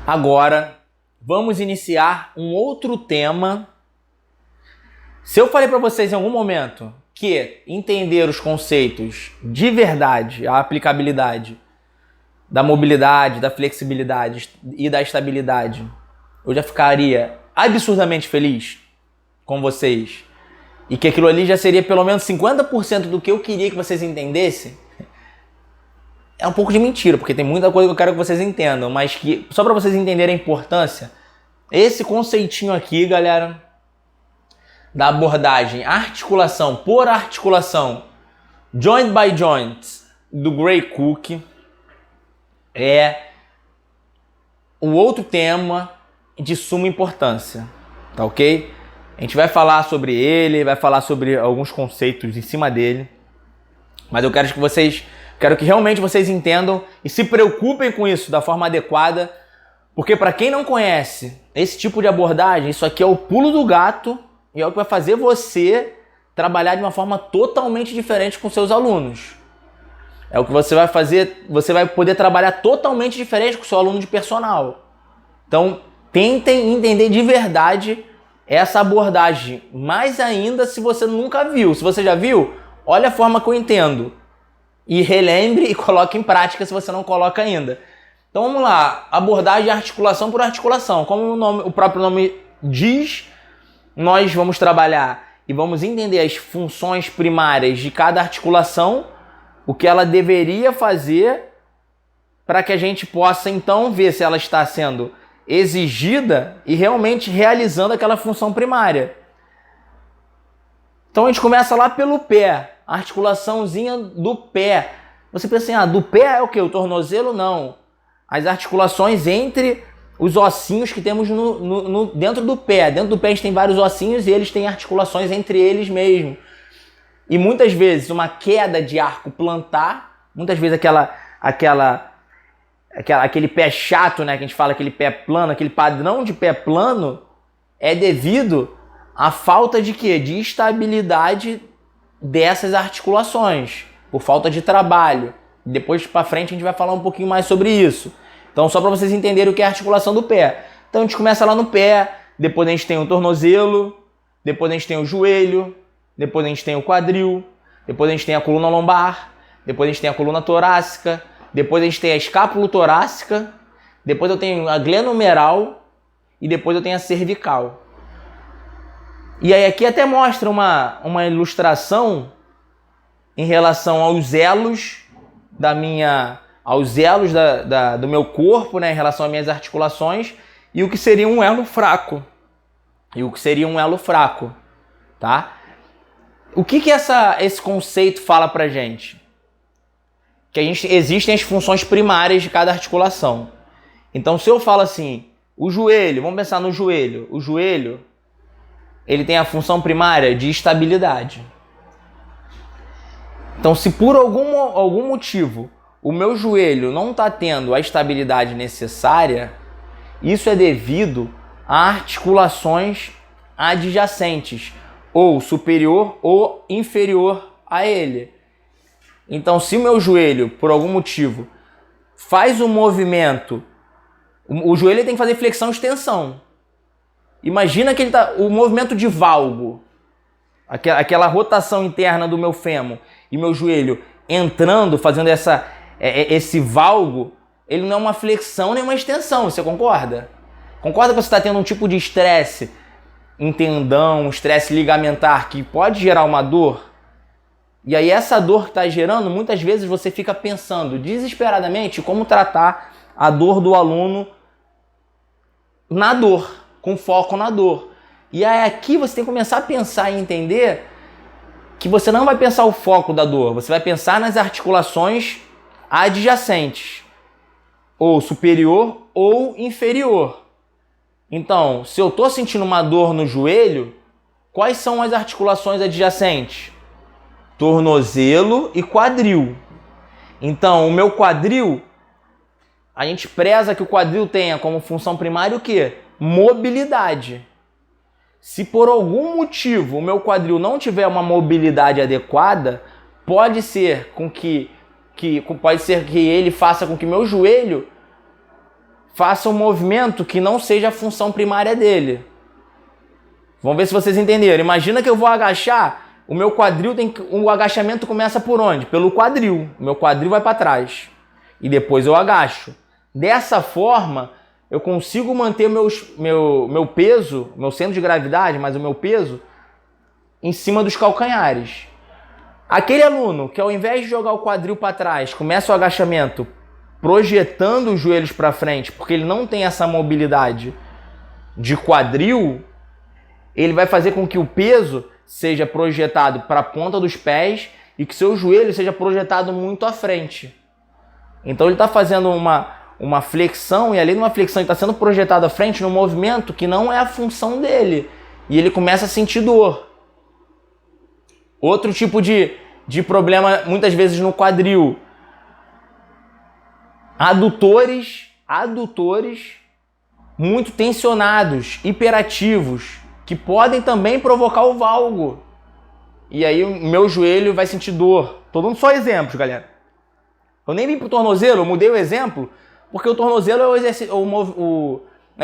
Agora, vamos iniciar um outro tema. Se eu falei para vocês em algum momento que entender os conceitos de verdade, a aplicabilidade da mobilidade, da flexibilidade e da estabilidade, eu já ficaria absurdamente feliz com vocês e que aquilo ali já seria pelo menos 50% do que eu queria que vocês entendessem, é um pouco de mentira, porque tem muita coisa que eu quero que vocês entendam, mas que só para vocês entenderem a importância, esse conceitinho aqui, galera, da abordagem articulação por articulação, joint by joint, do Gray Cook, é o outro tema de suma importância, tá ok? A gente vai falar sobre ele, vai falar sobre alguns conceitos em cima dele, mas eu quero que realmente vocês entendam e se preocupem com isso da forma adequada, porque para quem não conhece esse tipo de abordagem, isso aqui é o pulo do gato e é o que vai fazer você trabalhar de uma forma totalmente diferente com seus alunos. É o que você vai fazer, você vai poder trabalhar totalmente diferente com o seu aluno de personal. Então, tentem entender de verdade essa abordagem, mais ainda se você nunca viu. Se você já viu, olha a forma que eu entendo. E relembre e coloque em prática se você não coloca ainda. Então vamos lá, abordagem articulação por articulação. Como o próprio nome diz, nós vamos trabalhar e vamos entender as funções primárias de cada articulação, o que ela deveria fazer para que a gente possa então ver se ela está sendo exigida e realmente realizando aquela função primária. Então a gente começa lá pelo pé, a articulaçãozinha do pé. Você pensa assim, do pé é o quê? O tornozelo? Não. As articulações entre os ossinhos que temos dentro do pé. Dentro do pé a gente tem vários ossinhos e eles têm articulações entre eles mesmo. E muitas vezes uma queda de arco plantar, muitas vezes aquele pé chato, né, que a gente fala, aquele pé plano, aquele padrão de pé plano, é devido à falta de quê? De estabilidade dessas articulações, por falta de trabalho. Depois para frente a gente vai falar um pouquinho mais sobre isso. Então só para vocês entenderem o que é a articulação do pé. Então a gente começa lá no pé, depois a gente tem o tornozelo, depois a gente tem o joelho, depois a gente tem o quadril, depois a gente tem a coluna lombar, depois a gente tem a coluna torácica, depois a gente tem a escápula torácica, depois eu tenho a glenohumeral e depois eu tenho a cervical. E aí aqui até mostra uma ilustração em relação aos elos do meu corpo, né, em relação às minhas articulações, e o que seria um elo fraco. Tá? O que esse conceito fala pra gente? Que existem as funções primárias de cada articulação. Então, se eu falo assim, o joelho, vamos pensar no joelho. O joelho, ele tem a função primária de estabilidade. Então, se por algum motivo o meu joelho não está tendo a estabilidade necessária, isso é devido a articulações adjacentes, ou superior ou inferior a ele. Então, se o meu joelho, por algum motivo, faz um movimento, o joelho tem que fazer flexão e extensão. Imagina que o movimento de valgo, aquela rotação interna do meu fêmur e meu joelho entrando, fazendo esse valgo, ele não é uma flexão nem uma extensão, você concorda? Concorda que você está tendo um tipo de estresse em tendão, um estresse ligamentar que pode gerar uma dor? E aí essa dor que está gerando, muitas vezes você fica pensando desesperadamente como tratar a dor do aluno na dor, com foco na dor. E aí aqui você tem que começar a pensar e entender que você não vai pensar o foco da dor, você vai pensar nas articulações adjacentes, ou superior ou inferior. Então, se eu estou sentindo uma dor no joelho, quais são as articulações adjacentes? Tornozelo e quadril. Então, o meu quadril, a gente preza que o quadril tenha como função primária o quê? Mobilidade. Se por algum motivo o meu quadril não tiver uma mobilidade adequada, pode ser que ele faça com que meu joelho faça um movimento que não seja a função primária dele. Vamos ver se vocês entenderam. Imagina que eu vou agachar, o meu quadril o agachamento começa por onde? Pelo quadril. O meu quadril vai para trás. E depois eu agacho. Dessa forma, eu consigo manter meu peso, meu centro de gravidade, mas o meu peso, em cima dos calcanhares. Aquele aluno que ao invés de jogar o quadril para trás, começa o agachamento projetando os joelhos para frente, porque ele não tem essa mobilidade de quadril, ele vai fazer com que o peso seja projetado para a ponta dos pés e que seu joelho seja projetado muito à frente. Então ele está fazendo uma flexão, e além de uma flexão, ele está sendo projetado à frente num movimento que não é a função dele. E ele começa a sentir dor. Outro tipo de problema, muitas vezes no quadril. Adutores muito tensionados, hiperativos, que podem também provocar o valgo. E aí o meu joelho vai sentir dor. Tô dando só exemplos, galera. Eu nem vim pro tornozelo, eu mudei o exemplo, porque o tornozelo é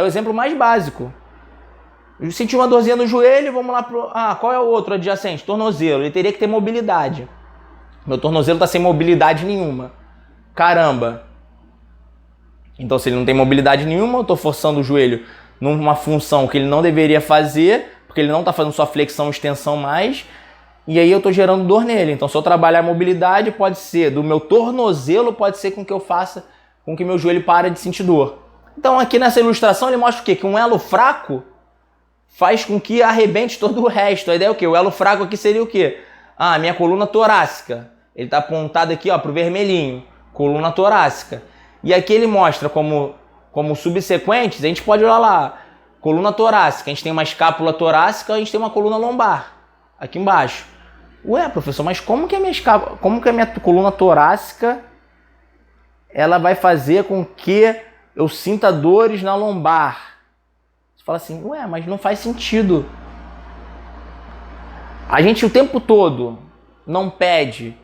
o exemplo mais básico. Eu senti uma dorzinha no joelho, vamos lá pro... qual é o outro adjacente? Tornozelo. Ele teria que ter mobilidade. Meu tornozelo tá sem mobilidade nenhuma. Caramba. Então, se ele não tem mobilidade nenhuma, eu tô forçando o joelho numa função que ele não deveria fazer, porque ele não tá fazendo sua flexão e extensão mais, e aí eu tô gerando dor nele. Então, se eu trabalhar a mobilidade, pode ser do meu tornozelo, pode ser com que eu faça com que meu joelho pare de sentir dor. Então, aqui nessa ilustração, ele mostra o quê? Que um elo fraco faz com que arrebente todo o resto. A ideia é o quê? O elo fraco aqui seria o quê? Minha coluna torácica. Ele tá apontado aqui, ó, pro vermelhinho. Coluna torácica. E aqui ele mostra como subsequentes, a gente pode olhar lá, coluna torácica, a gente tem uma escápula torácica, a gente tem uma coluna lombar, aqui embaixo. Ué, professor, mas como que a minha coluna torácica, ela vai fazer com que eu sinta dores na lombar? Você fala assim, ué, mas não faz sentido. A gente o tempo todo não pede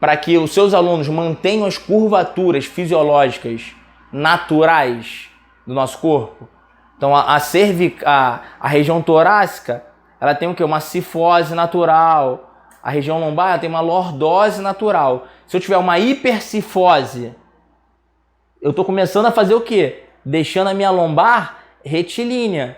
para que os seus alunos mantenham as curvaturas fisiológicas naturais do nosso corpo. Então a região torácica, ela tem o quê? Uma cifose natural. A região lombar, ela tem uma lordose natural. Se eu tiver uma hipercifose, eu estou começando a fazer o quê? Deixando a minha lombar retilínea,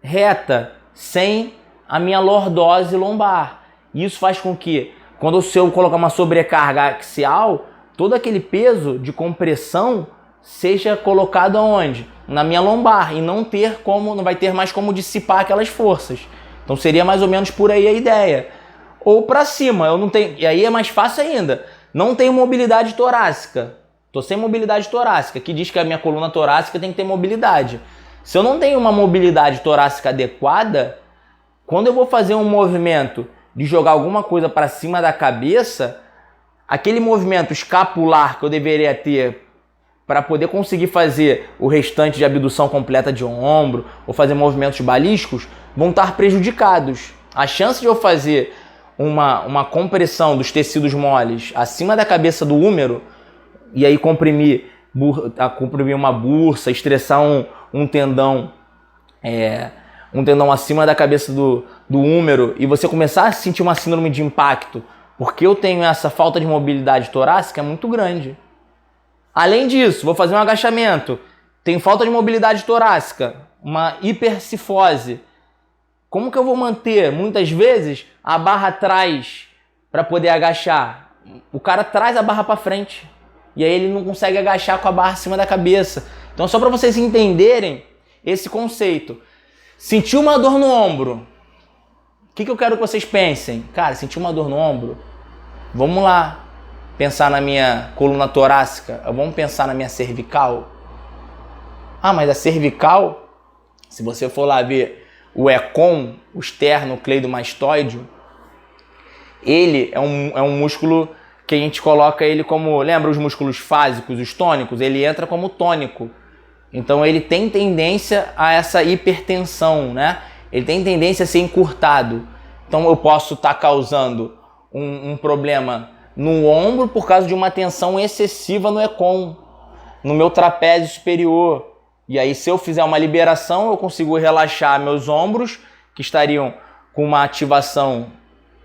reta, sem a minha lordose lombar. Isso faz com que, quando se eu colocar uma sobrecarga axial, todo aquele peso de compressão seja colocado aonde? Na minha lombar, e não vai ter mais como dissipar aquelas forças. Então seria mais ou menos por aí a ideia. Ou para cima, eu não tenho, e aí é mais fácil ainda. Não tenho mobilidade torácica. Tô sem mobilidade torácica, que diz que a minha coluna torácica tem que ter mobilidade. Se eu não tenho uma mobilidade torácica adequada, quando eu vou fazer um movimento de jogar alguma coisa para cima da cabeça, aquele movimento escapular que eu deveria ter para poder conseguir fazer o restante de abdução completa de ombro ou fazer movimentos balísticos, vão estar prejudicados. A chance de eu fazer uma compressão dos tecidos moles acima da cabeça do húmero e aí comprimir uma bursa, estressar um tendão acima da cabeça do húmero e você começar a sentir uma síndrome de impacto porque eu tenho essa falta de mobilidade torácica é muito grande. Além disso, vou fazer um agachamento, tenho falta de mobilidade torácica, uma hipercifose. Como que eu vou manter, muitas vezes, a barra atrás para poder agachar? O cara traz a barra para frente e aí ele não consegue agachar com a barra acima da cabeça. Então, só para vocês entenderem esse conceito. Sentiu uma dor no ombro. O que eu quero que vocês pensem? Cara, sentiu uma dor no ombro? Vamos lá pensar na minha coluna torácica. Vamos pensar na minha cervical. Mas a cervical, se você for lá ver o ECOM, o esternocleidomastoideo, ele é um músculo que a gente coloca ele como... Lembra os músculos fásicos, os tônicos? Ele entra como tônico. Então ele tem tendência a essa hipertensão, né? Ele tem tendência a ser encurtado. Então eu posso estar causando um problema no ombro por causa de uma tensão excessiva no ECOM. no meu trapézio superior. E aí, se eu fizer uma liberação, eu consigo relaxar meus ombros, que estariam com uma ativação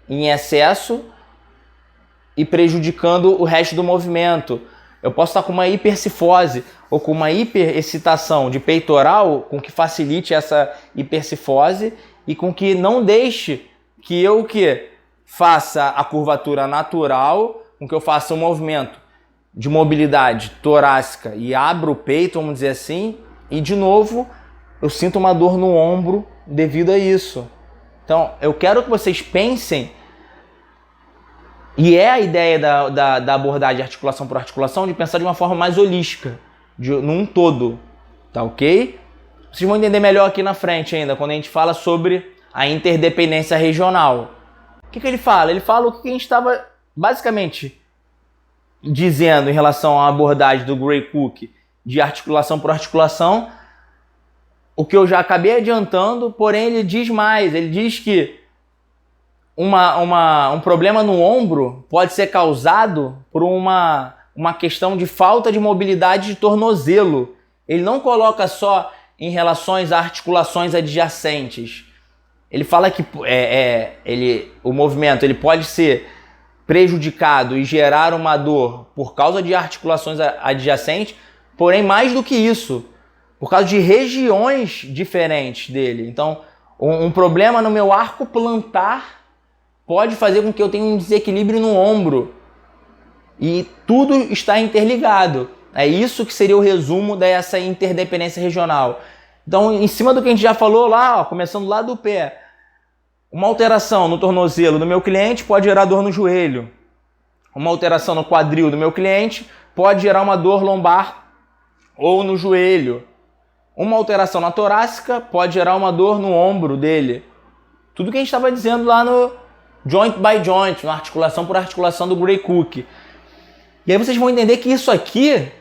em excesso e prejudicando o resto do movimento. Eu posso estar com uma hipercifose ou com uma hiperexcitação de peitoral, com que facilite essa hipercifose e com que não deixe que eu faça a curvatura natural, com que eu faça um movimento de mobilidade torácica e abra o peito, vamos dizer assim, e de novo eu sinto uma dor no ombro devido a isso. Então eu quero que vocês pensem, e é a ideia da abordagem articulação por articulação, de pensar de uma forma mais holística, num todo, tá ok? Vocês vão entender melhor aqui na frente ainda, quando a gente fala sobre a interdependência regional. O que ele fala? Ele fala o que a gente estava basicamente dizendo em relação à abordagem do Gray Cook de articulação por articulação, o que eu já acabei adiantando, porém ele diz mais, ele diz que um problema no ombro pode ser causado por uma questão de falta de mobilidade de tornozelo. Ele não coloca só em relações a articulações adjacentes. Ele fala que o movimento ele pode ser prejudicado e gerar uma dor por causa de articulações adjacentes, porém mais do que isso, por causa de regiões diferentes dele. Então, um problema no meu arco plantar pode fazer com que eu tenha um desequilíbrio no ombro. E tudo está interligado. É isso que seria o resumo dessa interdependência regional. Então, em cima do que a gente já falou lá, começando lá do pé, uma alteração no tornozelo do meu cliente pode gerar dor no joelho. Uma alteração no quadril do meu cliente pode gerar uma dor lombar ou no joelho. Uma alteração na torácica pode gerar uma dor no ombro dele. Tudo que a gente estava dizendo lá no joint by joint, na articulação por articulação do Gray Cook. E aí vocês vão entender que isso aqui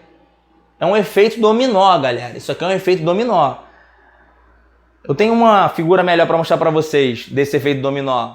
é um efeito dominó, galera. Isso aqui é um efeito dominó. Eu tenho uma figura melhor para mostrar para vocês desse efeito dominó.